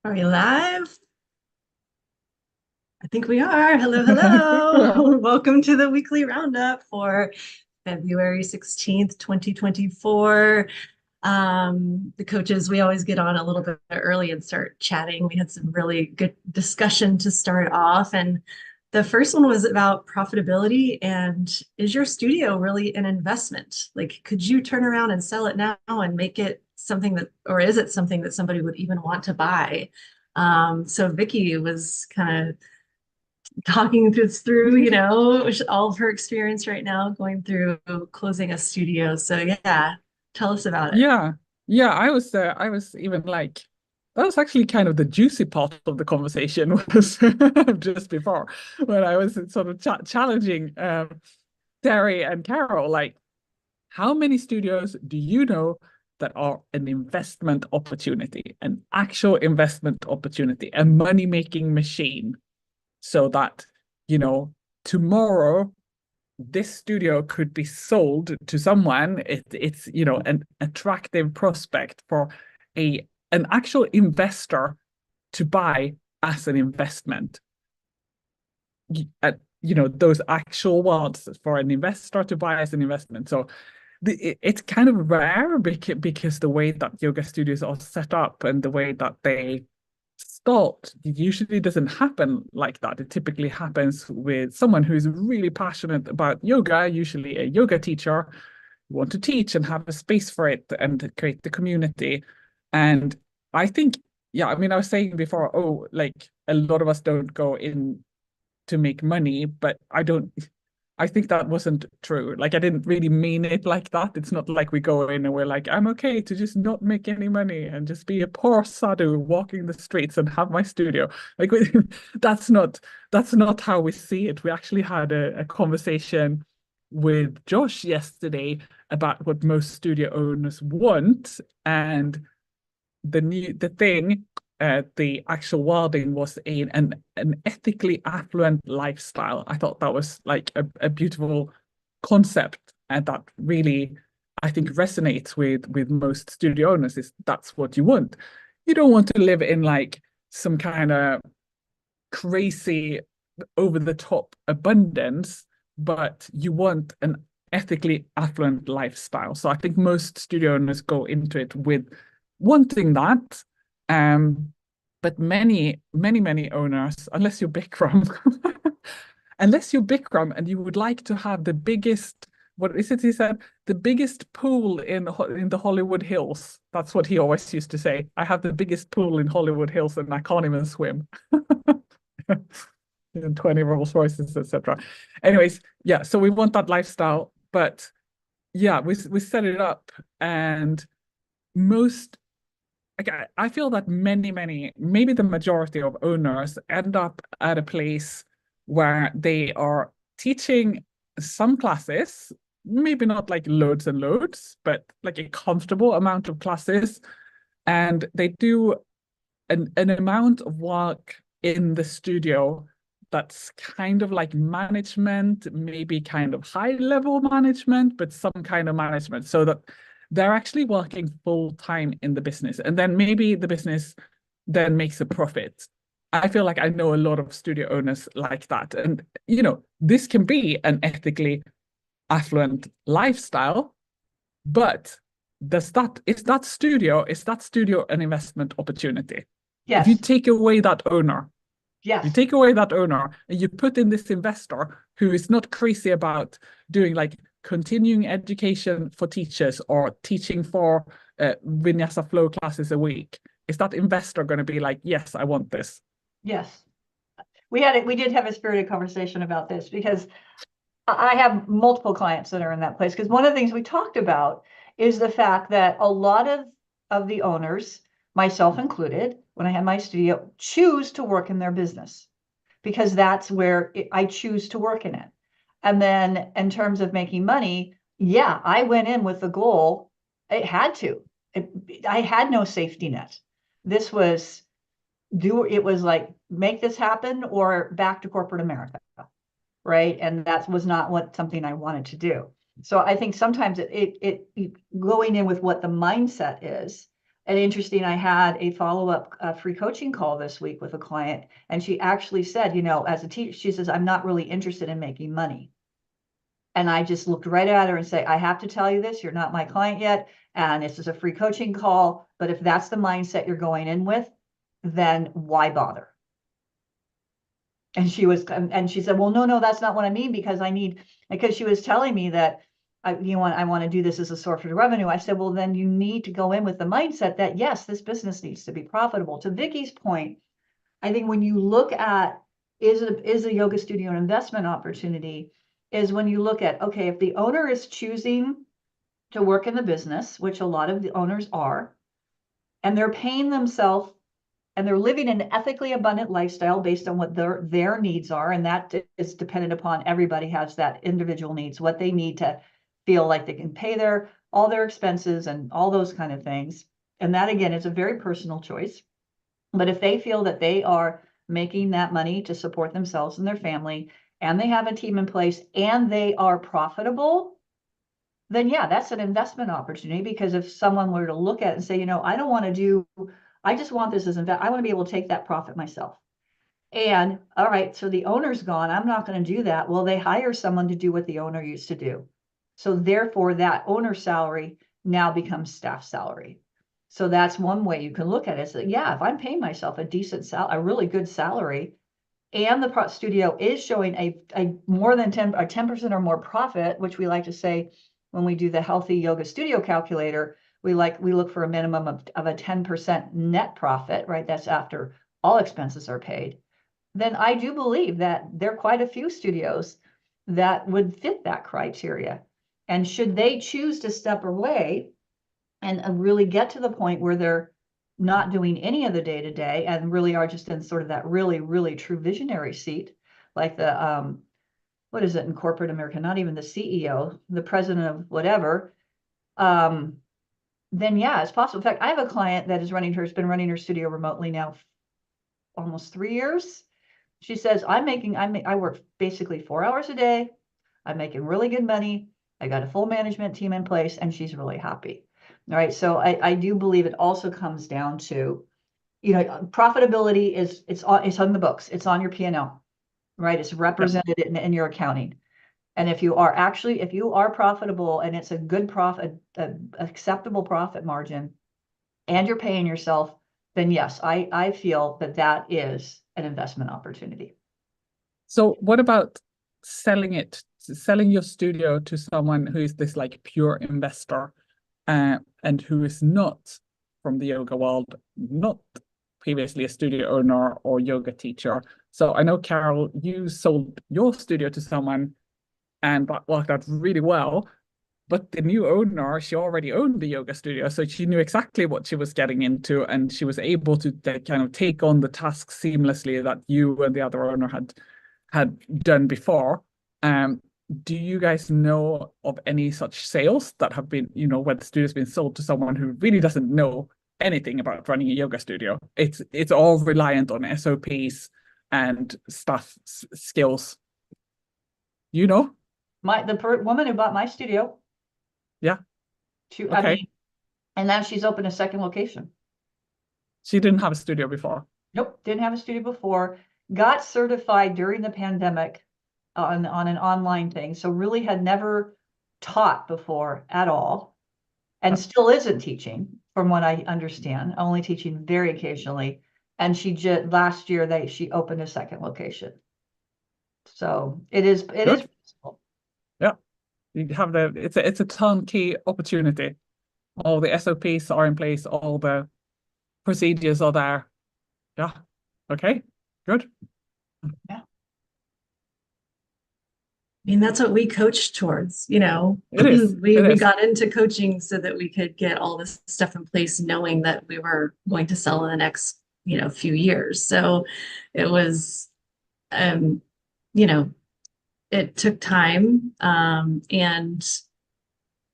Are we live? I think we are. Hello, hello. Welcome to the weekly roundup for February 16th, 2024. The coaches, we always get on a little bit early and start chatting. We had some really good discussion to start off. And the first one was about profitability and is your studio really an investment? Like, could you turn around and sell it now and make it something that, or is it something that somebody would even want to buy? So Vicky was kind of talking this through, all of her experience right now going through closing a studio. So yeah, tell us about it. Yeah, yeah, I was even like, that was actually kind of the juicy part of the conversation was just before when I was sort of challenging Terry and Carol, like, how many studios do you know that are an investment opportunity, an actual investment opportunity, a money-making machine, so that, you know, tomorrow this studio could be sold to someone. It's an attractive prospect for a an actual investor to buy as an investment. Those actual ones for an investor to buy as an investment. So it's kind of rare because the way that yoga studios are set up and the way that they start, it usually doesn't happen like that. It typically happens with someone who's really passionate about yoga, usually a yoga teacher, who want to teach and have a space for it and create the community. And I think, yeah, I mean, I was saying before, oh, like a lot of us don't go in to make money, but I think that wasn't true. Like I didn't really mean it like that. It's not like we go in and we're like, I'm okay to just not make any money and just be a poor sadhu walking the streets and have my studio. Like that's not that's not how we see it. We actually had a conversation with Josh yesterday about what most studio owners want, and the actual wording was an ethically affluent lifestyle. I thought that was like a beautiful concept, and that really, I think, resonates with most studio owners. Is that's what you want. You don't want to live in like some kind of crazy over the top abundance, but you want an ethically affluent lifestyle. So I think most studio owners go into it with wanting that. Um, but many owners, unless you're Bikram, unless you're Bikram and you would like to have the biggest, what is it he said? The biggest pool in the Hollywood Hills. That's what he always used to say. I have the biggest pool in Hollywood Hills and I can't even swim. And 20 Rolls Royces, etc. Anyways, yeah, so we want that lifestyle, but yeah, we set it up, and most like I feel that many, maybe the majority of owners end up at a place where they are teaching some classes, maybe not like loads and loads, but like a comfortable amount of classes, and they do an amount of work in the studio that's kind of like management, maybe kind of high level management, but some kind of management, so that they're actually working full time in the business. And then maybe the business then makes a profit. I feel like I know a lot of studio owners like that. And, this can be an ethically affluent lifestyle, but is that studio an investment opportunity? If you Yes, take away that owner, you yes, take away that owner and you put in this investor who is not crazy about doing like continuing education for teachers or teaching for Vinyasa flow classes a week. Is that investor going to be like, yes, I want this? yes. We did have a spirited conversation about this because I have multiple clients that are in that place. Because one of the things we talked about is the fact that a lot of the owners, myself included, when I had my studio, choose to work in their business because that's where I choose to work in it. And then in terms of making money, yeah, I went in with the goal. It had to. I had no safety net. This was it was like make this happen or back to corporate America, right? And that was not what something I wanted to do. So I think sometimes it going in with what the mindset is And interesting, I had a follow-up free coaching call this week with a client, and she actually said, you know, as a teacher, she says, I'm not really interested in making money. And I just looked right at her and say, I have to tell you this, you're not my client yet, and this is a free coaching call, but if that's the mindset you're going in with, then why bother? And she said, well, no, that's not what I mean, because she was telling me that I want to do this as a source of revenue. I said, well, then you need to go in with the mindset that, yes, this business needs to be profitable. To Vicky's point, I think when you look at, is a yoga studio an investment opportunity, is when you look at, okay, if the owner is choosing to work in the business, which a lot of the owners are, and they're paying themselves and they're living an ethically abundant lifestyle based on what their needs are, and that is dependent upon, everybody has that individual needs, what they need to feel like they can pay all their expenses and all those kind of things. And that, again, is a very personal choice. But if they feel that they are making that money to support themselves and their family, and they have a team in place, and they are profitable, then yeah, that's an investment opportunity. Because if someone were to look at it and say, you know, I just want this as I want to be able to take that profit myself. And all right, so the owner's gone, I'm not going to do that. Well, they hire someone to do what the owner used to do. So therefore, that owner salary now becomes staff salary. So that's one way you can look at it. Is that, yeah, if I'm paying myself a really good salary, and the studio is showing a more than 10% or more profit, which we like to say when we do the healthy yoga studio calculator, we look for a minimum of a 10% net profit, right? That's after all expenses are paid. Then I do believe that there are quite a few studios that would fit that criteria. And should they choose to step away and really get to the point where they're not doing any of the day-to-day and really are just in sort of that really, really true visionary seat, like the, what is it in corporate America? Not even the CEO, the president of whatever. Then yeah, it's possible. In fact, I have a client that has been running her studio remotely now almost 3 years. She says, I work basically 4 hours a day. I'm making really good money. I got a full management team in place, and she's really happy. All right. So I do believe it also comes down to, you know, profitability it's on the books. It's on your P&L, right? It's represented in your accounting. And if you are profitable and it's a good profit, acceptable profit margin, and you're paying yourself, then yes, I feel that is an investment opportunity. So what about selling your studio to someone who is this like pure investor, and who is not from the yoga world, not previously a studio owner or yoga teacher? So I know, Carol, you sold your studio to someone and that worked out really well. But the new owner, she already owned the yoga studio, so she knew exactly what she was getting into, and she was able to kind of take on the tasks seamlessly that you and the other owner had done before. Do you guys know of any such sales that have been, you know, where the studio's been sold to someone who really doesn't know anything about running a yoga studio? It's all reliant on SOPs and staff skills. You know? The woman who bought my studio. Yeah. I mean, and now she's opened a second location. She didn't have a studio before. Nope, didn't have a studio before. Got certified during the pandemic on an online thing. So really had never taught before at all, and still isn't teaching, from what I understand. Only teaching very occasionally. And last year she opened a second location. So it is possible. Yeah. You have it's a turnkey opportunity. All the SOPs are in place, all the procedures are there. Yeah. Okay. Good. Yeah. I mean, that's what we coached towards, you know. It is. We got into coaching so that we could get all this stuff in place, knowing that we were going to sell in the next, you know, few years. So it was, you know, it took time. But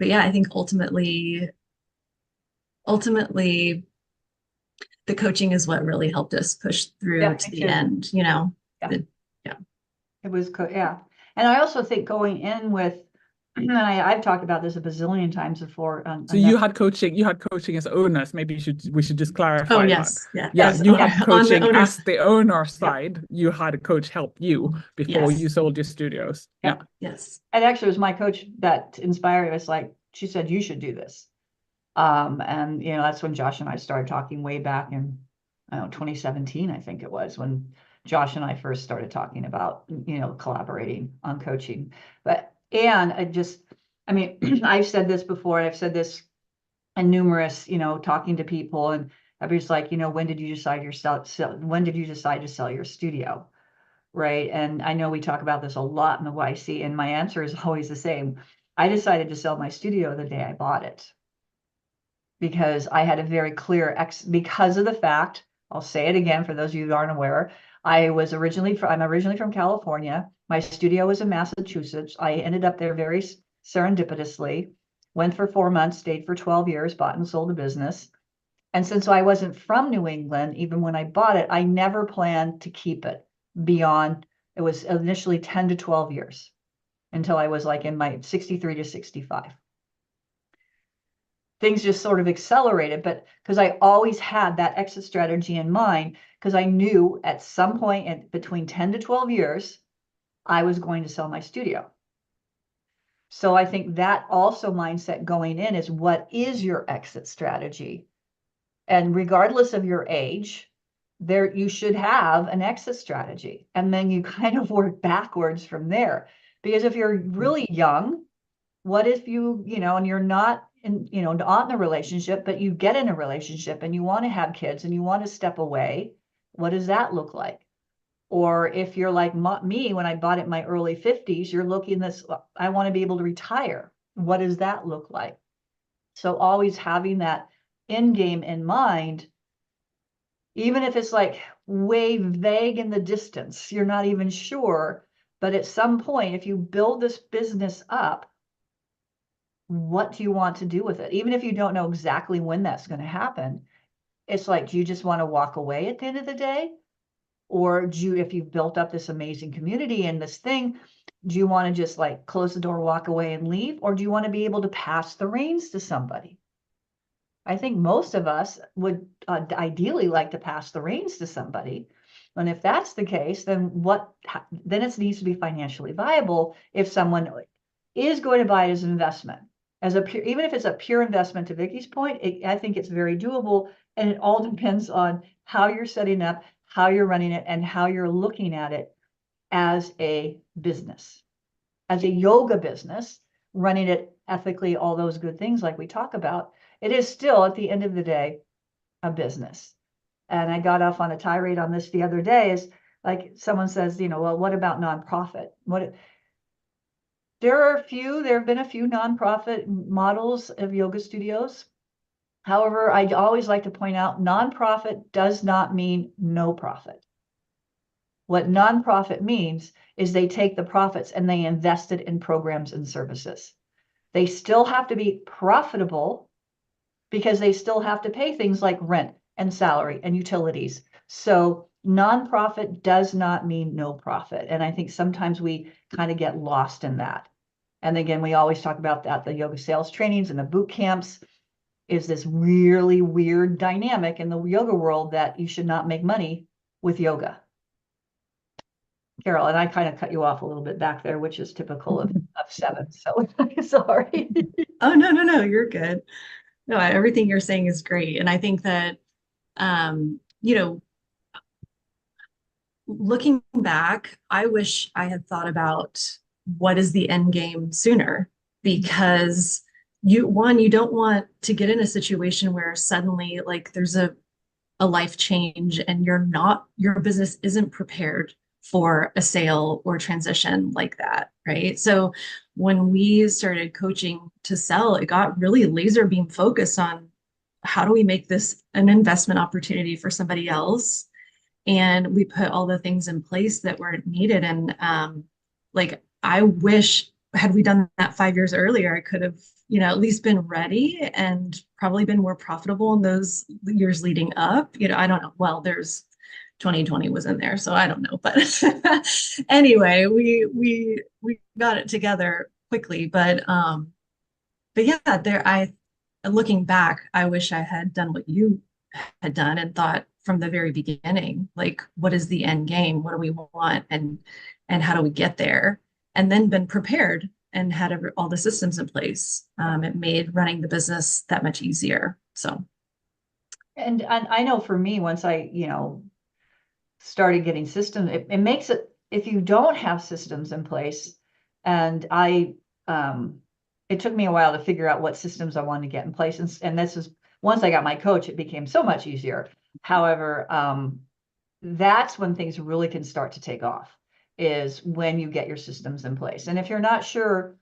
yeah, I think ultimately the coaching is what really helped us push through to the end, you know. Yeah. It was yeah. And I also think going in with and I've talked about this a bazillion times before. So you had coaching as owners. Maybe we should just clarify Oh, that. yes. Yeah. Yeah, As you on- had on the coaching owner's- as the owner side. You had a coach help you before Yes. you sold your studios. Yeah. Yes. And actually, it was my coach that inspired us. Like, she said, you should do this. And that's when Josh and I started talking way back in, I don't know, 2017, I think it was, when Josh and I first started talking about, collaborating on coaching. And I mean, I've said this before, and I've said this in numerous, talking to people, and everybody's like, when did you decide to sell your studio? Right. And I know we talk about this a lot in the YC, and my answer is always the same. I decided to sell my studio the day I bought it, because I had a very clear because of the fact, I'll say it again for those of you who aren't aware, I'm originally from California. My studio was in Massachusetts. I ended up there very serendipitously, went for 4 months, stayed for 12 years, bought and sold a business. And since I wasn't from New England, even when I bought it, I never planned to keep it beyond, it was initially 10 to 12 years, until I was like in my 63 to 65. Things just sort of accelerated, but because I always had that exit strategy in mind, because I knew at some point between 10 to 12 years, I was going to sell my studio. So I think that also mindset going in is, what is your exit strategy? And regardless of your age, you should have an exit strategy. And then you kind of work backwards from there. Because if you're really young, what if and you're not not in a relationship, but you get in a relationship and you want to have kids and you want to step away? What does that look like? Or if you're like me, when I bought it in my early 50s, you're looking this, I want to be able to retire. What does that look like? So always having that end game in mind, even if it's like way vague in the distance, you're not even sure. But at some point, if you build this business up, what do you want to do with it? Even if you don't know exactly when that's going to happen, it's like, do you just want to walk away at the end of the day? Or if you've built up this amazing community and this thing, do you want to just like close the door, walk away and leave? Or do you want to be able to pass the reins to somebody? I think most of us would ideally like to pass the reins to somebody. And if that's the case, then it needs to be financially viable. If someone is going to buy it as an investment, even if it's a pure investment, to Vicky's point, I think it's very doable. And it all depends on how you're setting up, how you're running it, and how you're looking at it as a business, as a yoga business, running it ethically, all those good things like we talk about. It is still, at the end of the day, a business. And I got off on a tirade on this the other day, is like, someone says, well, what about nonprofit? There have been a few nonprofit models of yoga studios. However, I always like to point out, nonprofit does not mean no profit. What nonprofit means is they take the profits and they invest it in programs and services. They still have to be profitable, because they still have to pay things like rent and salary and utilities. So nonprofit does not mean no profit. And I think sometimes we kind of get lost in that. And again, we always talk about that, the yoga sales trainings and the boot camps is this really weird dynamic in the yoga world, that you should not make money with yoga. Carol, and I kind of cut you off a little bit back there, which is typical of Seven. So sorry. Oh, no, you're good. No, everything you're saying is great. And I think that, looking back, I wish I had thought about what is the end game sooner, because you don't want to get in a situation where suddenly like there's a life change and your business isn't prepared for a sale or transition like that, right? So when we started coaching to sell, it got really laser beam focused on how do we make this an investment opportunity for somebody else? And we put all the things in place that were needed. And like, I wish, had we done that 5 years earlier, I could have, at least been ready and probably been more profitable in those years leading up. I don't know. Well, there's 2020 was in there, so I don't know. But anyway, we got it together quickly. But yeah, looking back, I wish I had done what you had done and thought from the very beginning, like, what is the end game? What do we want? And how do we get there? And then been prepared and had all the systems in place. It made running the business that much easier. So. And I know for me, once I, started getting systems, it makes it, if you don't have systems in place, and it took me a while to figure out what systems I wanted to get in place. And this is, once I got my coach, it became so much easier. However, that's when things really can start to take off, is when you get your systems in place. And if you're not sure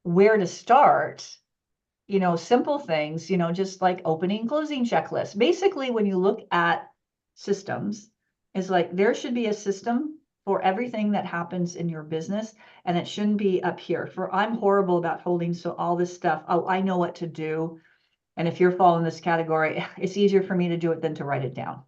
where to start, simple things, just like opening, closing checklists. Basically, when you look at systems, is like there should be a system for everything that happens in your business, and it shouldn't be up here. I'm horrible about holding all this stuff. Oh, I know what to do. And if you're following this category, it's easier for me to do it than to write it down.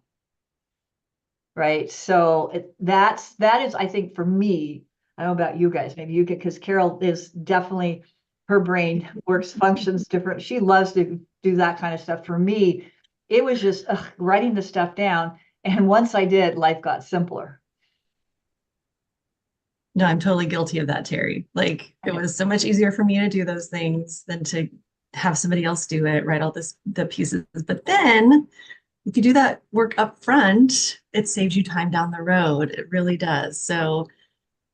Right. So that is, I think, for me, I don't know about you guys, maybe you get, because Carol is definitely, her brain functions different. She loves to do that kind of stuff. For me, it was just writing the stuff down. And once I did, life got simpler. No, I'm totally guilty of that, Terry. Like, it was so much easier for me to do those things than to have somebody else do it, write all the pieces. But then if you do that work up front, it saves you time down the road. It really does. So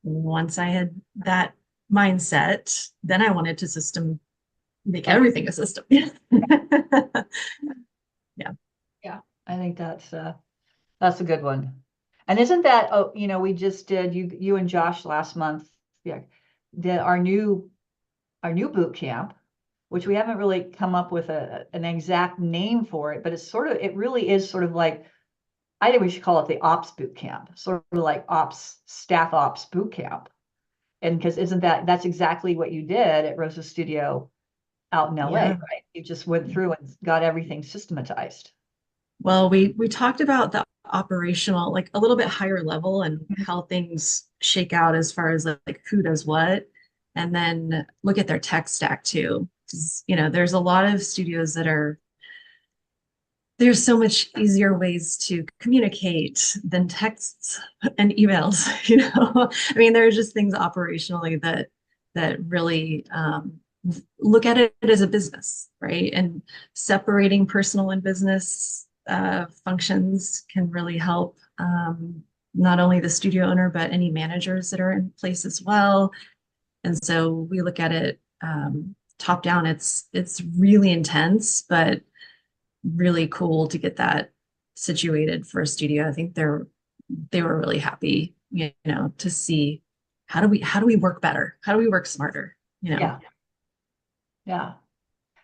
once I had that mindset, then I wanted to make everything a system. Yeah. Yeah. I think that's a good one. And isn't that, we just did, you and Josh last month, did our new boot camp, which we haven't really come up with an exact name for it, but it really is sort of like, I think we should call it the ops boot camp, sort of like staff ops boot camp. And because that's exactly what you did at Rosa's studio out in LA, right? You just went through and got everything systematized. Well, we talked about the operational, like a little bit higher level, and how things shake out as far as like who does what, and then look at their tech stack too. Because there's a lot of studios there's so much easier ways to communicate than texts and emails. I mean, there are just things operationally that really look at it as a business, right? And separating personal and business functions can really help not only the studio owner, but any managers that are in place as well. And so we look at it top down. It's really intense, but really cool to get that situated for a studio. I think they were really happy, to see how do we work better? How do we work smarter? Yeah.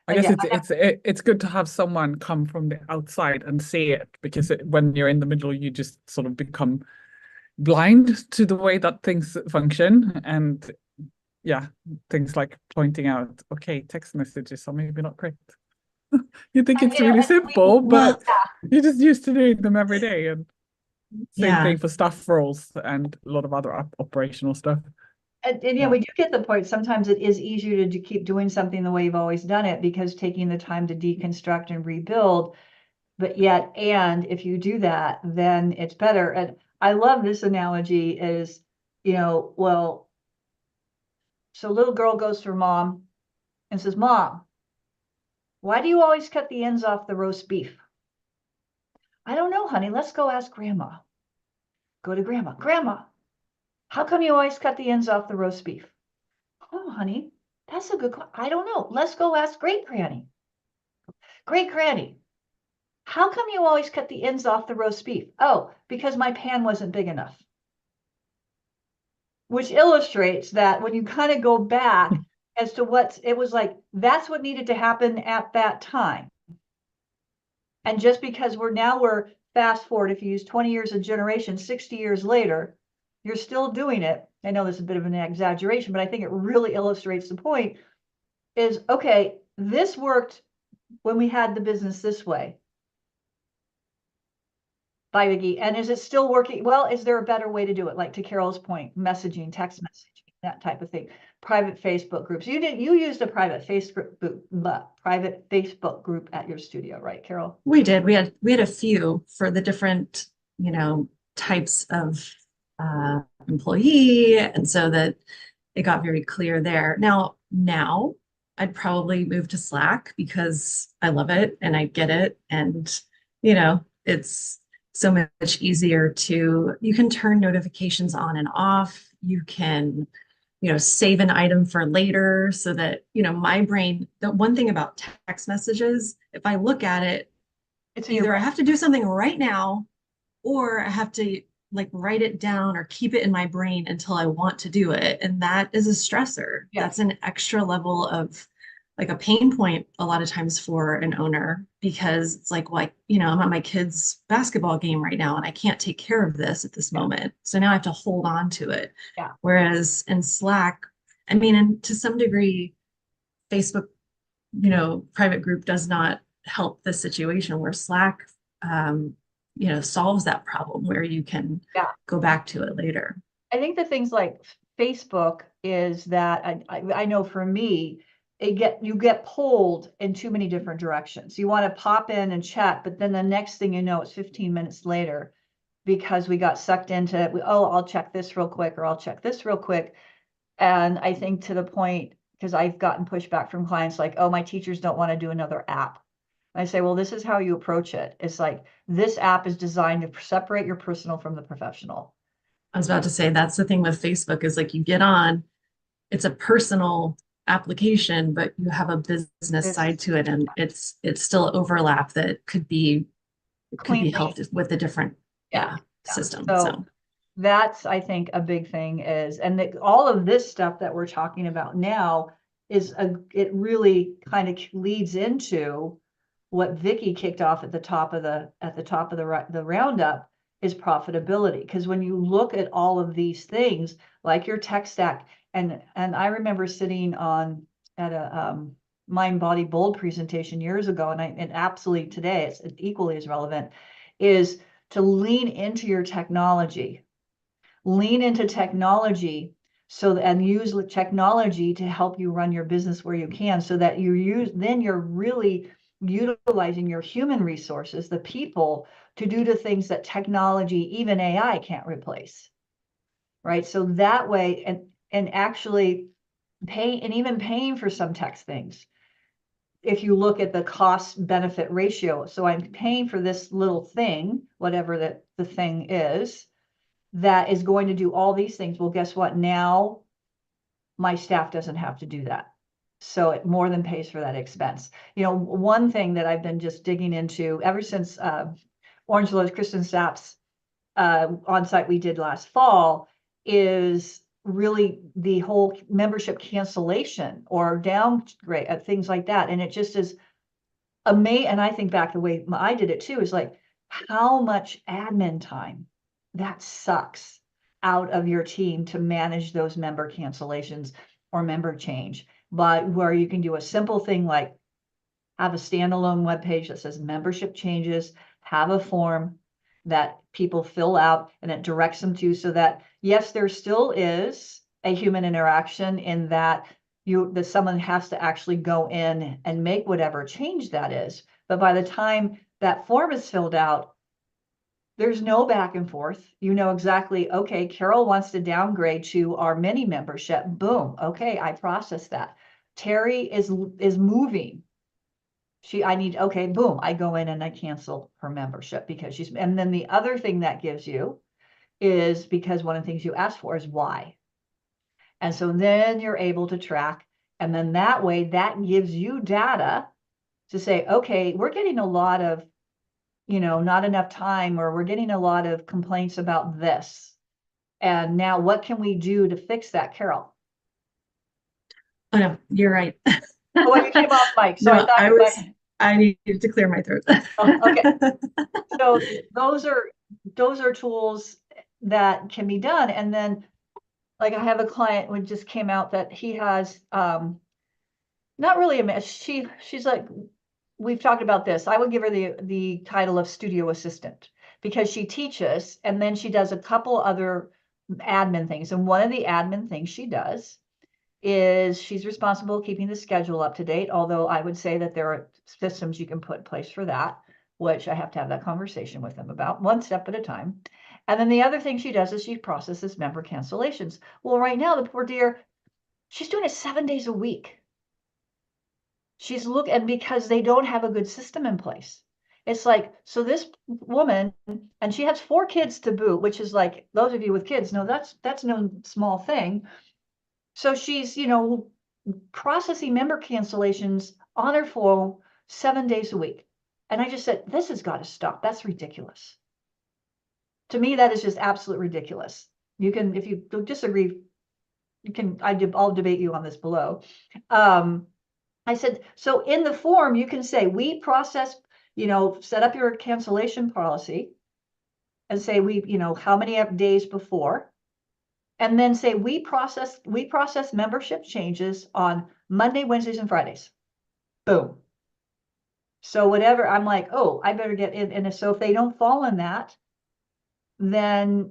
I guess it's good to have someone come from the outside and see it, because when you're in the middle, you just sort of become blind to the way that things function. And yeah, things like pointing out, okay, text messages are maybe not great. You think it's really simple, but you're just used to doing them every day. And same thing for staff roles and a lot of other operational stuff. And we do get the point. Sometimes it is easier to keep doing something the way you've always done it, because taking the time to deconstruct and rebuild. But yet, and if you do that, then it's better. And I love this analogy is, well, so little girl goes to her mom and says, "Mom, why do you always cut the ends off the roast beef?" "I don't know, honey. Let's go ask Grandma." Go to Grandma. "Grandma, how come you always cut the ends off the roast beef?" "Oh, honey, that's a good question. I don't know. Let's go ask Great Granny." "Great Granny, how come you always cut the ends off the roast beef?" "Oh, because my pan wasn't big enough." Which illustrates that when you kind of go back as to it was like, that's what needed to happen at that time. And just because we're fast forward, if you use 20 years of generation, 60 years later, you're still doing it. I know this is a bit of an exaggeration, but I think it really illustrates the point is, okay, this worked when we had the business this way. By Vicky. And is it still working? Well, is there a better way to do it? Like to Carol's point, messaging, text messaging, that type of thing. private Facebook groups. You used a private Facebook group at your studio, right, Carol? We did. We had a few for the different, types of employee, and so that it got very clear there. Now I'd probably move to Slack because I love it and I get it, and it's so much easier you can turn notifications on and off. You can save an item for later so that, my brain, the one thing about text messages, if I look at it, It's either I have to do something right now or I have to like write it down or keep it in my brain until I want to do it. And that is a stressor. Yes. That's an extra level of like a pain point a lot of times for an owner, because it's like, I'm at my kid's basketball game right now and I can't take care of this at this moment. So now I have to hold on to it. Yeah. Whereas in Slack, and to some degree, Facebook, private group does not help the situation, where Slack, solves that problem where you can go back to it later. I think the things like Facebook is that I know for me, you get pulled in too many different directions. You want to pop in and chat, but then the next thing you know, it's 15 minutes later because we got sucked into, I'll check this real quick, or I'll check this real quick. And I think to the point, because I've gotten pushback from clients like, oh, my teachers don't want to do another app. I say, well, this is how you approach it. It's like, this app is designed to separate your personal from the professional. I was about to say, that's the thing with Facebook, is like you get on, it's a personal application, but you have a business side to it, and it's still overlap that could be helped with a different system. So that's, I think, a big thing is, and all of this stuff that we're talking about now it really kind of leads into what Vicki kicked off at the top of the roundup, is profitability. Because when you look at all of these things, like your tech stack, and I remember sitting at a Mind Body Bold presentation years ago, and absolutely today it's equally as relevant, is to lean into your technology. Lean into technology and use technology to help you run your business where you can, so that you're really utilizing your human resources, the people, to do the things that technology, even AI, can't replace. Right? So that way, and actually even paying for some tech things. If you look at the cost benefit ratio, so I'm paying for this little thing, whatever the thing is, that is going to do all these things. Well, guess what? Now my staff doesn't have to do that. So it more than pays for that expense. One thing that I've been just digging into ever since Orange Lowe's Kristen Sapp's on-site we did last fall, is really the whole membership cancellation or downgrade, things like that. And it just is amazing. And I think back the way I did it too, is like how much admin time that sucks out of your team to manage those member cancellations or member change. But where you can do a simple thing like have a standalone webpage that says membership changes, have a form that people fill out, and it directs them to, so that yes, there still is a human interaction in that someone has to actually go in and make whatever change that is. But by the time that form is filled out, there's no back and forth. You know exactly, okay, Carol wants to downgrade to our mini membership. Boom. Okay, I process that. Terry is moving. Okay, boom, I go in and I cancel her membership because and then the other thing that gives you is, because one of the things you ask for is why. And so then you're able to track, and then that way that gives you data to say, okay, we're getting a lot of, not enough time, or we're getting a lot of complaints about this. And now what can we do to fix that, Carol? Oh no, you're right. Oh, you came off mic, so No, I thought I needed to clear my throat. Oh, okay. So those are tools that can be done. And then, like, I have a client who just came out that he has not really she's like, we've talked about this. I would give her the title of studio assistant, because she teaches and then she does a couple other admin things. And one of the admin things she does is she's responsible keeping the schedule up to date, although I would say that there are systems you can put in place for that, which I have to have that conversation with them about, one step at a time. And then the other thing she does is she processes member cancellations. Well, right now, the poor dear, she's doing it 7 days a week. And because they don't have a good system in place. It's like, so this woman, and she has 4 kids to boot, which is like, those of you with kids know that's no small thing. So she's, processing member cancellations on her phone 7 days a week. And I just said, this has got to stop. That's ridiculous. To me, that is just absolutely ridiculous. You can, if you disagree, I'll debate you on this below. I said, so in the form, you can say, we process, set up your cancellation policy and say, how many days before, and then say, we process membership changes on Monday, Wednesdays, and Fridays. Boom. So whatever, I'm like, oh, I better get in. And so if they don't fall in that, then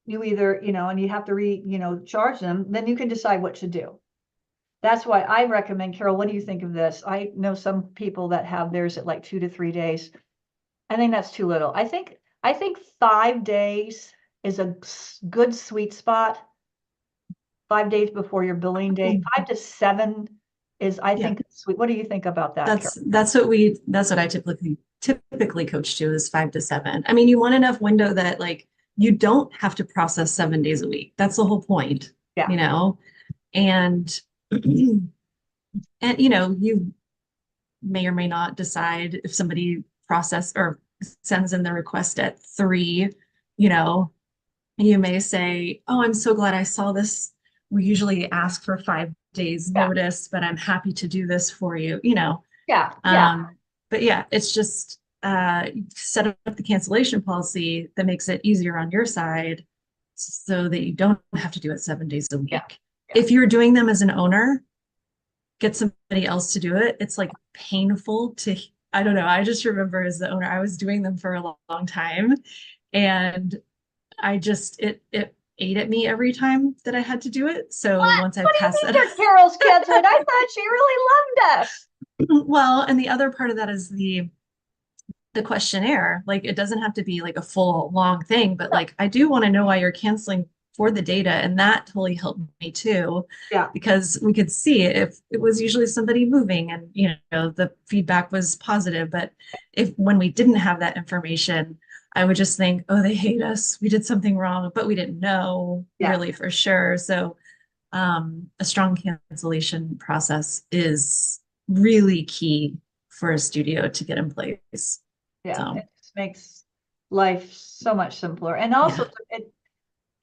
you either, and you have to charge them, then you can decide what to do. That's why I recommend, Carol, what do you think of this? I know some people that have theirs at like 2 to 3 days. I think that's too little. I think 5 days is a good sweet spot. 5 days before your billing date, 5 to 7 is, I think, sweet. What do you think about that, Carol? That's what I typically coach to, is 5 to 7. I mean, you want enough window that like you don't have to process 7 days a week. That's the whole point. Yeah. And you may or may not decide if somebody or sends in the request at 3, you may say, oh, I'm so glad I saw this. We usually ask for 5 days notice, but I'm happy to do this for you, Yeah. But yeah, it's just set up the cancellation policy that makes it easier on your side so that you don't have to do it 7 days a week. Yeah. If you're doing them as an owner, get somebody else to do it. It's like painful to, I don't know. I just remember as the owner, I was doing them for a long time, and it ate at me every time that I had to do it. So once I passed that, Carol's canceled. I thought she really loved us. Well, and the other part of that is the questionnaire. Like, it doesn't have to be like a full long thing, but like, I do want to know why you're canceling for the data. And that totally helped me too. Yeah. Because we could see if it was usually somebody moving and, the feedback was positive. But when we didn't have that information, I would just think, oh, they hate us. We did something wrong, but we didn't know really for sure. So a strong cancellation process is really key for a studio to get in place. Yeah, it just makes life so much simpler. And also,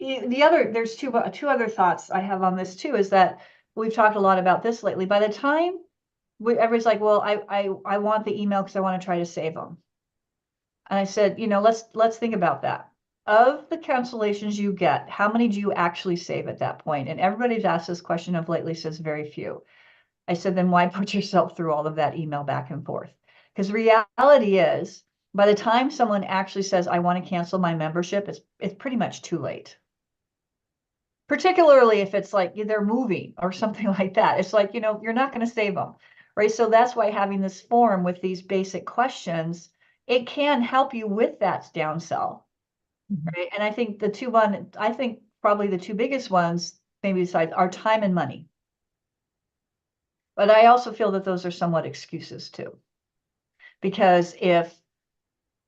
there's two other thoughts I have on this too, is that we've talked a lot about this lately. By the time everybody's like, well, I want the email because I want to try to save them. And I said, let's think about that. Of the cancellations you get, how many do you actually save at that point? And everybody's asked this question of lately, says very few. I said, then why put yourself through all of that email back and forth? Because reality is, by the time someone actually says, I want to cancel my membership, it's pretty much too late. Particularly if it's like they're moving or something like that. It's like, you're not going to save them, right? So that's why having this form with these basic questions, it can help you with that downsell, right? And I think probably the two biggest ones, maybe besides, are time and money. But I also feel that those are somewhat excuses too. Because if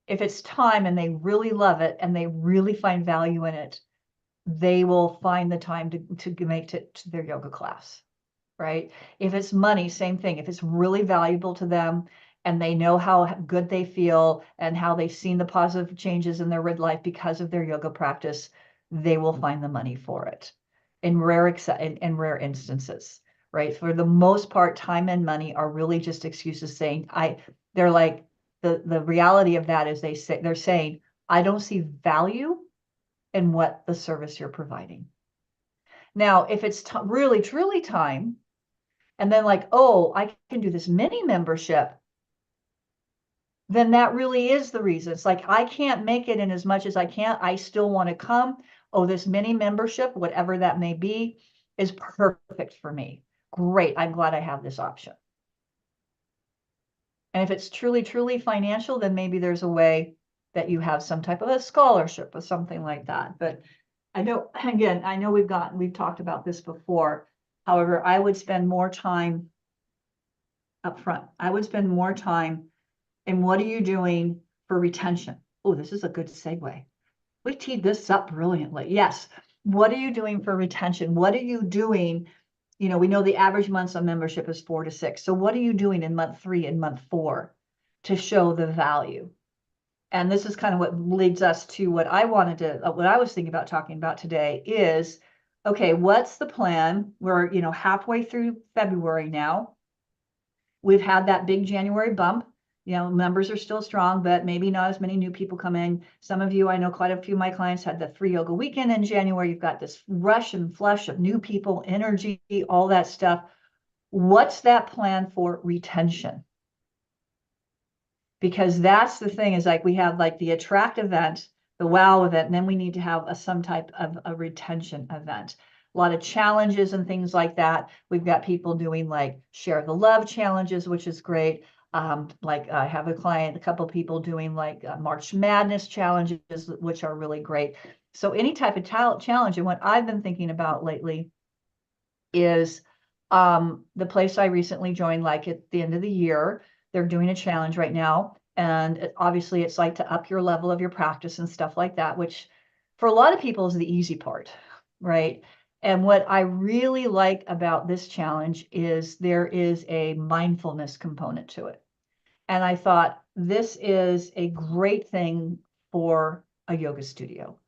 it's time and they really love it and they really find value in it, they will find the time to make it to their yoga class, right? If it's money, same thing. If it's really valuable to them and they know how good they feel and how they've seen the positive changes in their life because of their yoga practice, they will find the money for it in rare instances, right? For the most part, time and money are really just excuses saying, they're like, the reality of that is they're saying, I don't see value in what the service you're providing. Now, if it's really, truly time, and then like, oh, I can do this mini membership, then that really is the reason. It's like, I can't make it in as much as I can. I still want to come. Oh, this mini membership, whatever that may be, is perfect for me. Great. I'm glad I have this option. And if it's truly, truly financial, then maybe there's a way that you have some type of a scholarship or something like that. But I know, again, I know we've talked about this before. However, I would spend more time up front. I would spend more time in what are you doing for retention? Oh, this is a good segue. We teed this up brilliantly. Yes. What are you doing for retention? What are you doing? You know, we know the average months on membership is 4 to 6. So what are you doing in month 3 and month 4 to show the value? And this is kind of what leads us to what I was thinking about talking about today is, okay, what's the plan? We're, halfway through February now. We've had that big January bump. Numbers are still strong, but maybe not as many new people come in. Some of you, I know quite a few of my clients had the free yoga weekend in January. You've got this rush and flush of new people, energy, all that stuff. What's that plan for retention? Because that's the thing is like we have like the attract event, the wow event, and then we need to have some type of a retention event. A lot of challenges and things like that. We've got people doing like share the love challenges, which is great. Like I have a couple people doing like March Madness challenges, which are really great. So any type of challenge, and what I've been thinking about lately is the place I recently joined, like at the end of the year, they're doing a challenge right now. And obviously it's like to up your level of your practice and stuff like that, which for a lot of people is the easy part, right? And what I really like about this challenge is there is a mindfulness component to it. And I thought this is a great thing for a yoga studio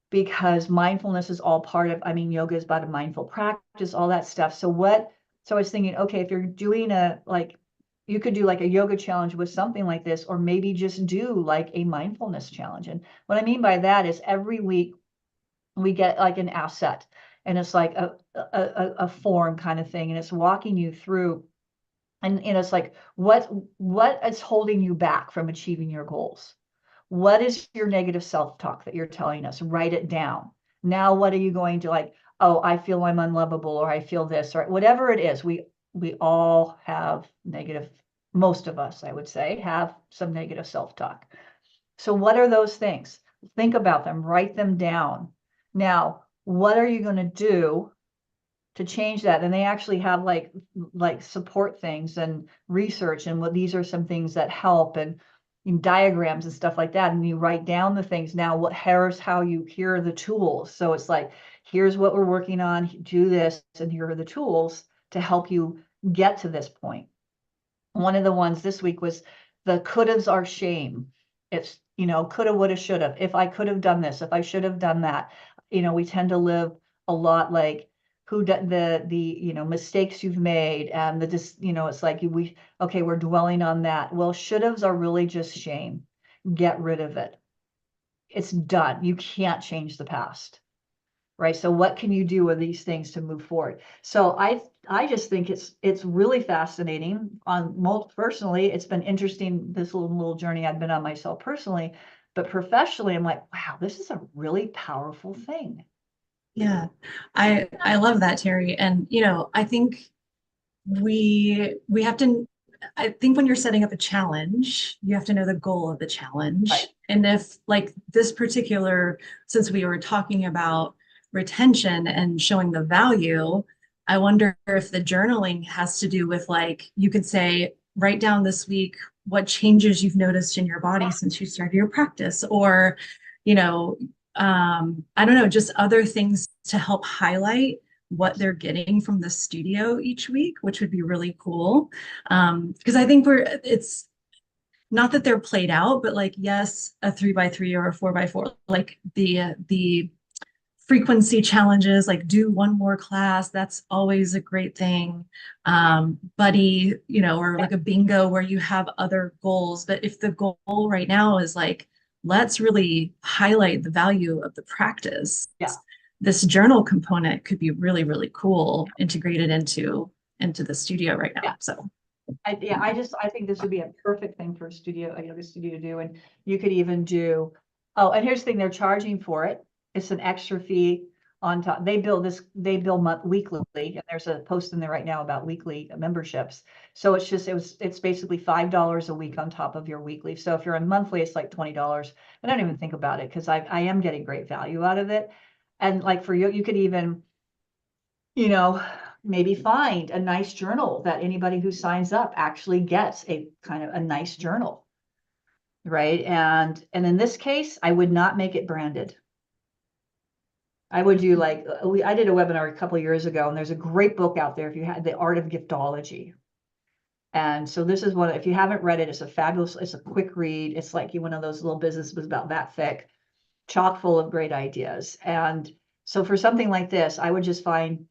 because mindfulness is all part of, yoga is about a mindful practice, all that stuff. So I was thinking, okay, if you're doing you could do like a yoga challenge with something like this, or maybe just do like a mindfulness challenge. And what I mean by that is every week we get like an asset and it's like a form kind of thing. And it's walking you through and it's like, what is holding you back from achieving your goals? What is your negative self-talk that you're telling us? Write it down. Now, what are you going to like? Oh, I feel I'm unlovable, or I feel this, or whatever it is. We all have negative, most of us, I would say, have some negative self-talk. So what are those things? Think about them, write them down. Now, what are you going to do to change that? And they actually have like support things and research, and what these are some things that help, and diagrams and stuff like that. And you write down the things. Now, here's how here are the tools. So it's like, here's what we're working on, do this, and here are the tools to help you get to this point. One of the ones this week was the couldas are shame. It's, coulda, woulda, shoulda. If I could have done this, if I should have done that. We tend to live a lot like the mistakes you've made, and it's like we're dwelling on that. Well, should-haves are really just shame. Get rid of it. It's done. You can't change the past, right? So what can you do with these things to move forward? So I just think it's really fascinating. Personally, it's been interesting, this little journey I've been on myself personally, but professionally, I'm like, wow, this is a really powerful thing. Yeah, I love that, Terry. And I think we have to, I think when you're setting up a challenge, you have to know the goal of the challenge. Right. And if like this particular, since we were talking about retention and showing the value, I wonder if the journaling has to do with like, you could say, write down this week what changes you've noticed in your body since you started your practice, or, I don't know, just other things to help highlight what they're getting from the studio each week, which would be really cool. Because I think it's not that they're played out, but like, yes, a 3x3 or a 4x4, like the frequency challenges, like do one more class, that's always a great thing. Buddy, or like a bingo where you have other goals. But if the goal right now is like, let's really highlight the value of the practice. Yeah. This journal component could be really, really cool, integrated into the studio right now. Yeah. So I think this would be a perfect thing for a yoga studio to do. And you could even do, and here's the thing, they're charging for it. It's an extra fee. on top. They bill weekly, and there's a post in there right now about weekly memberships. So it's basically $5 a week on top of your weekly. So if you're on monthly, it's like $20. I don't even think about it because I am getting great value out of it. And like for you, you could even, maybe find a nice journal that anybody who signs up actually gets a kind of a nice journal, right? And in this case, I would not make it branded. I would do like, I did a webinar a couple of years ago, and there's a great book out there if you had The Art of Giftology. And so this is one, if you haven't read it, it's a quick read. It's like one of those little businesses about that thick, chock full of great ideas. And so for something like this, I would just find,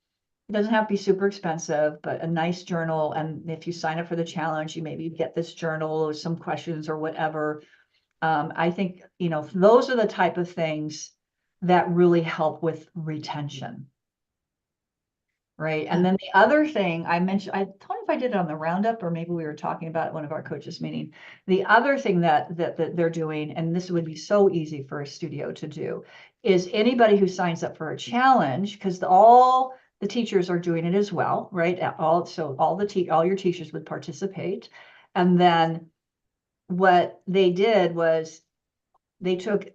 it doesn't have to be super expensive, but a nice journal. And if you sign up for the challenge, you maybe get this journal or some questions or whatever. I think, those are the type of things that really help with retention. Right. And then the other thing I mentioned, I don't know if I did it on the roundup or maybe we were talking about it at one of our coaches meeting. The other thing that they're doing, and this would be so easy for a studio to do, is anybody who signs up for a challenge, because all the teachers are doing it as well, right? All your teachers would participate. And then what they did was they took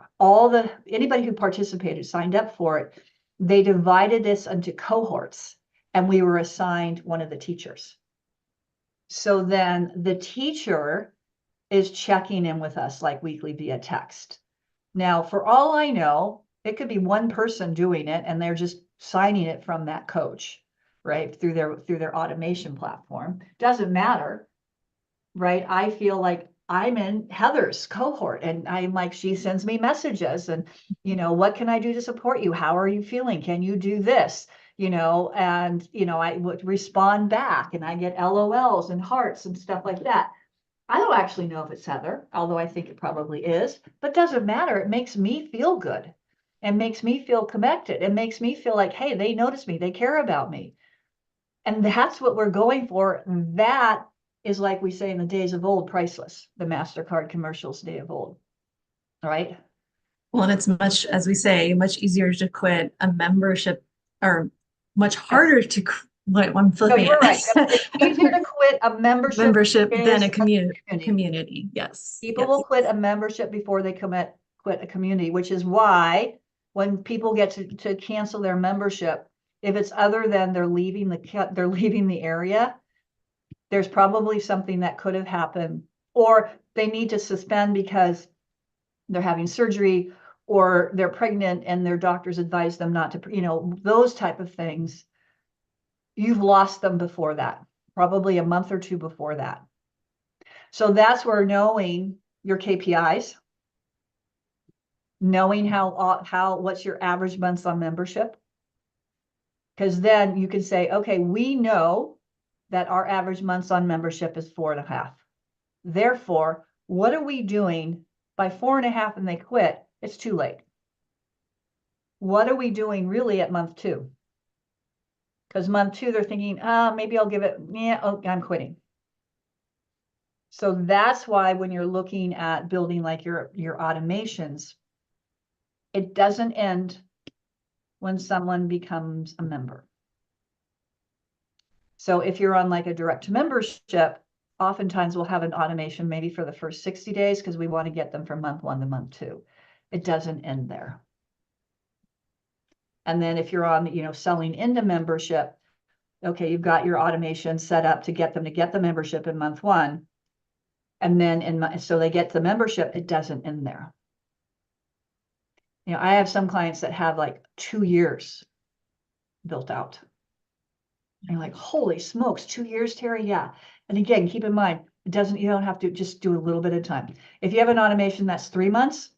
anybody who participated, signed up for it, they divided this into cohorts, and we were assigned one of the teachers. So then the teacher is checking in with us like weekly via text. Now, for all I know, it could be one person doing it and they're just signing it from that coach, right? Through their automation platform. Doesn't matter, right? I feel like I'm in Heather's cohort and I'm like, she sends me messages and, what can I do to support you? How are you feeling? Can you do this? And, I would respond back and I get LOLs and hearts and stuff like that. I don't actually know if it's Heather, although I think it probably is, but doesn't matter. It makes me feel good and makes me feel connected. It makes me feel like, hey, they notice me, they care about me. And that's what we're going for. That is, like we say in the days of old, priceless, the MasterCard commercials day of old, right? Well, and it's much, as we say, much easier to quit a membership, or much harder to, I'm flipping you're it. right. It's easier to quit a membership than a community. Yes. People will quit a membership before they quit a community, which is why when people get to cancel their membership, if it's other than they're leaving the area, there's probably something that could have happened, or they need to suspend because they're having surgery or they're pregnant and their doctors advise them not to, those type of things. You've lost them before that, probably a month or two before that. So that's where knowing your KPIs, knowing what's your average months on membership, because then you can say, okay, we know that our average months on membership is 4.5. Therefore, what are we doing by 4.5 and they quit? It's too late. What are we doing really at month 2? Because month 2, they're thinking, maybe I'll give it, I'm quitting. So that's why when you're looking at building like your automations, it doesn't end when someone becomes a member. So if you're on like a direct membership, oftentimes we'll have an automation maybe for the first 60 days because we want to get them from month 1 to month 2. It doesn't end there. And then if you're on, selling into membership, okay, you've got your automation set up to get them to get the membership in month 1. And then so they get the membership, it doesn't end there. I have some clients that have like 2 years built out. And you're like, holy smokes, 2 years, Terry? Yeah. And again, keep in mind, you don't have to just do a little bit of time. If you have an automation that's 3 months,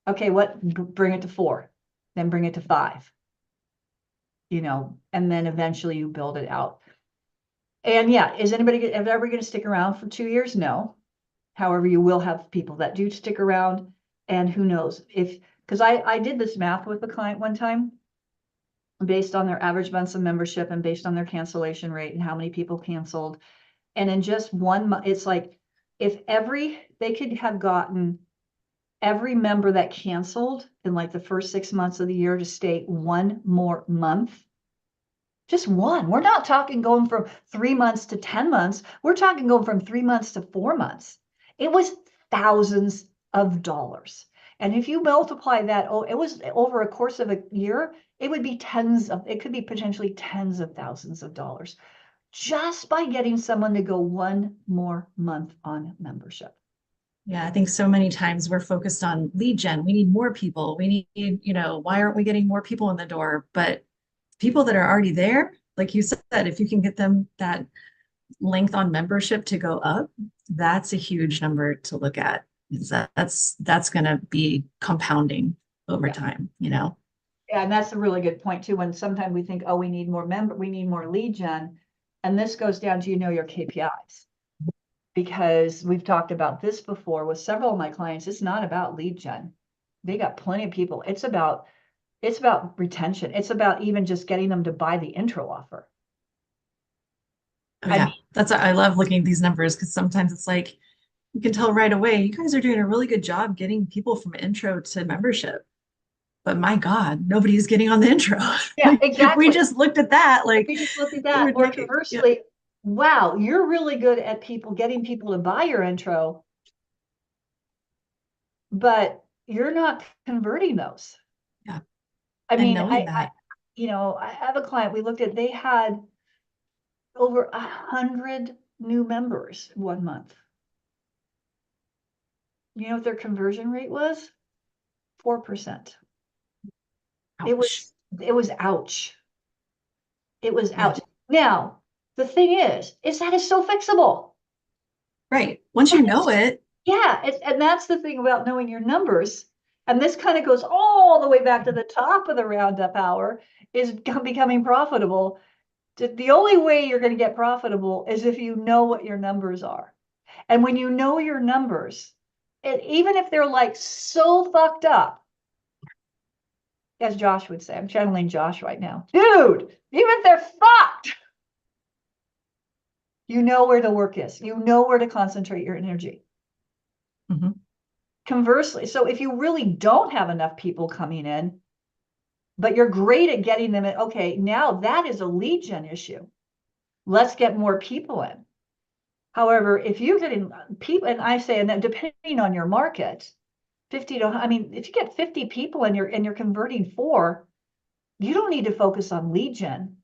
okay, bring it to 4, then bring it to 5, and then eventually you build it out. And yeah, is anybody ever going to stick around for 2 years? No. However, you will have people that do stick around, and who knows because I did this math with a client one time based on their average months of membership and based on their cancellation rate and how many people canceled. And in just 1 month, it's like if they could have gotten every member that canceled in like the first 6 months of the year to stay one more month. Just one. We're not talking going from 3 months to 10 months. We're talking going from 3 months to 4 months. It was thousands of dollars. And if you multiply that, it was over a course of a year, it would be it could be potentially tens of thousands of dollars just by getting someone to go one more month on membership. Yeah, I think so many times we're focused on lead gen. We need more people. We need, why aren't we getting more people in the door? But people that are already there, like you said, if you can get them that length on membership to go up, that's a huge number to look at. That's going to be compounding over time, Yeah, and that's a really good point too. When sometimes we think, oh, we need more lead gen, and this goes down to your KPIs. Because we've talked about this before with several of my clients, it's not about lead gen. They got plenty of people. It's about retention. It's about even just getting them to buy the intro offer. Oh, yeah, I love looking at these numbers because sometimes it's like you can tell right away, you guys are doing a really good job getting people from intro to membership. But my God, nobody's getting on the intro. Yeah, Like, exactly. if we just looked at that, we just looked at that, or conversely, wow, you're really good at getting people to buy your intro, but you're not converting those. Yeah. I mean, I have a client, we looked at, they had over 100 new members 1 month. You know what their conversion rate was? 4%. Ouch. It was ouch. It was ouch. Now, the thing is that is so fixable. Right. Once you know it. Yeah. And that's the thing about knowing your numbers. And this kind of goes all the way back to the top of the Roundup hour, is becoming profitable. The only way you're going to get profitable is if you know what your numbers are. And when you know your numbers, even if they're like so fucked up, as Josh would say, I'm channeling Josh right now, dude, even if they're fucked, you know where the work is. You know where to concentrate your energy. Mm-hmm. Conversely, so if you really don't have enough people coming in, but you're great at getting them in, okay, now that is a lead gen issue. Let's get more people in. However, if you're getting people, and I say, and then depending on your market, if you get 50 people and you're converting 4, you don't need to focus on lead gen.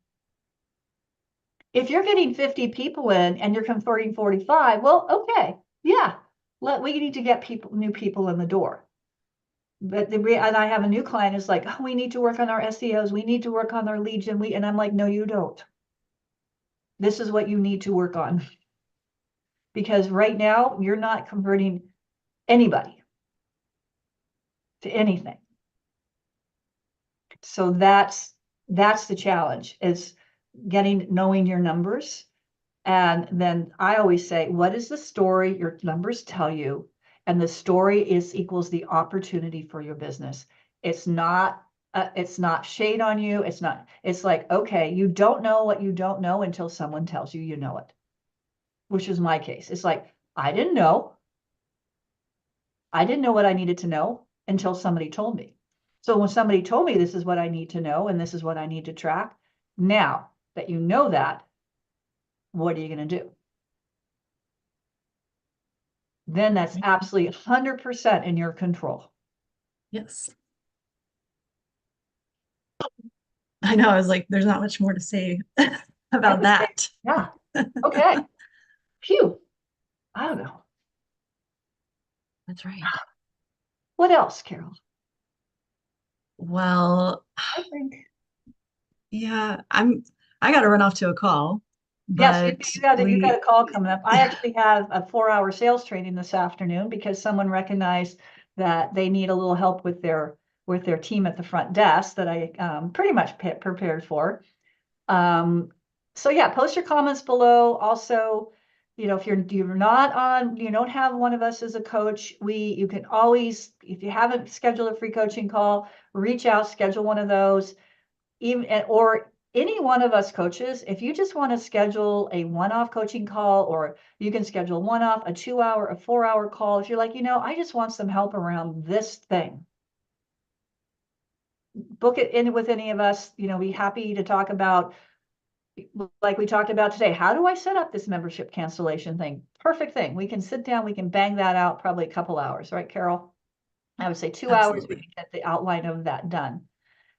If you're getting 50 people in and you're converting 45, well, okay, yeah, we need to get new people in the door. But and I have a new client is like, oh, we need to work on our SEOs, we need to work on our lead gen, and I'm like, no, you don't. This is what you need to work on. Because right now you're not converting anybody to anything. So that's the challenge, is knowing your numbers. And then I always say, what is the story your numbers tell you? And the story equals the opportunity for your business. It's not shade on you. It's like, okay, you don't know what you don't know until someone tells you you know it, which is my case. It's like, I didn't know what I needed to know until somebody told me. So when somebody told me this is what I need to know and this is what I need to track, now that you know that, what are you going to do? Then that's absolutely 100% in your control. Yes. I know. I was like, there's not much more to say about that. Yeah. Okay. Phew. I don't know. That's right. What else, Carol? Well, I think. Yeah, I got to run off to a call. Yes, you got a call coming up. I actually have a 4-hour sales training this afternoon because someone recognized that they need a little help with their team at the front desk that I pretty much prepared for. So yeah, post your comments below. Also, if you're not on, you don't have one of us as a coach, you can always, if you haven't scheduled a free coaching call, reach out, schedule one of those. Or any one of us coaches, if you just want to schedule a one-off coaching call, or you can schedule one-off, a 2-hour, a 4-hour call. If you're like, I just want some help around this thing, book it in with any of us. Be happy to talk about, like we talked about today, how do I set up this membership cancellation thing? Perfect thing. We can sit down, we can bang that out probably a couple hours, right, Carol? I would say 2 hours, we Absolutely. can get the outline of that done.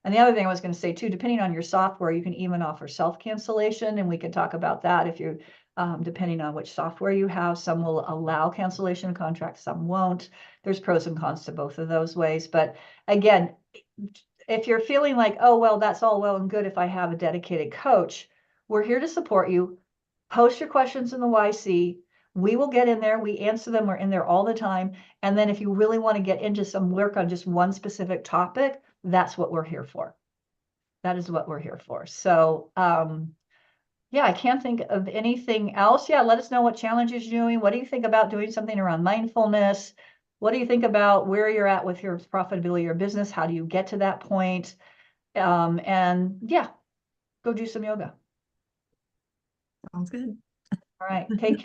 And the other thing I was going to say too, depending on your software, you can even offer self-cancellation, and we can talk about that if you, depending on which software you have. Some will allow cancellation of contracts, some won't. There's pros and cons to both of those ways. But again, if you're feeling like, oh, well, that's all well and good if I have a dedicated coach, we're here to support you. Post your questions in the YC. We will get in there. We answer them. We're in there all the time. And then if you really want to get into some work on just one specific topic, that's what we're here for. That is what we're here for. So, yeah, I can't think of anything else. Yeah, let us know what challenges you're doing. What do you think about doing something around mindfulness? What do you think about where you're at with your profitability of your business? How do you get to that point? And yeah, go do some yoga. Sounds good. All right, take care.